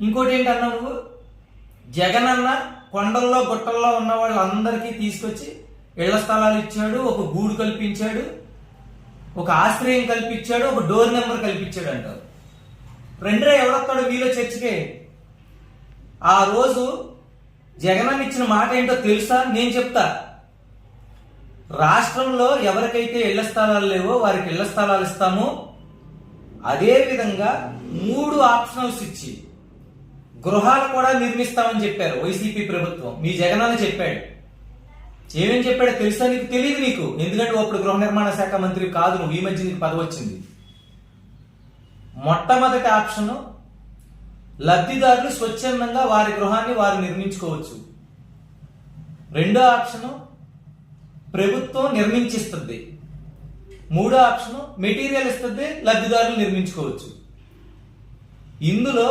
ఇంకోటి ఏంటన్నా నువ్వు జగన్ అన్న కొండల్లో గుట్టల్లో ఉన్న వాళ్ళందరికీ తీసుకొచ్చి ఇళ్ల స్థలాలు ఇచ్చాడు, ఒక గూడు కల్పించాడు, ఒక ఆశ్రయం కల్పించాడు, ఒక డోర్ నెంబర్ కల్పించాడు అంటారు. రెండరే ఎవడొస్తాడు మీలో చర్చకే? ఆ రోజు జగన్ ఇచ్చిన మాట ఏంటో తెలుసా? నేను చెప్తా. రాష్ట్రంలో ఎవరికైతే ఇళ్ల స్థలాలు లేవో వారికి ఇళ్ల స్థలాలు ఇస్తాము. అదే విధంగా 3 ఆప్షనల్స్ ఇచ్చి గృహాలు కూడా నిర్మిస్తామని చెప్పారు వైసీపీ ప్రభుత్వం. మీ జగన్ చెప్పాడు. ఏమేం చెప్పాడో తెలుసా? నీకు తెలియదు. నీకు ఎందుకంటే అప్పుడు గృహ నిర్మాణ శాఖ మంత్రి కాదు నువ్వు. ఈ మధ్య నీకు పదవి వచ్చింది. మొట్టమొదటి ఆప్షన్, లబ్ధిదారులు స్వచ్ఛందంగా వారి గృహాన్ని వారు నిర్మించుకోవచ్చు. రెండో ఆప్షన్, ప్రభుత్వం నిర్మించిస్తుంది. మూడో ఆప్షన్, మెటీరియల్ ఇస్తుంది, లబ్ధిదారులు నిర్మించుకోవచ్చు. ఇందులో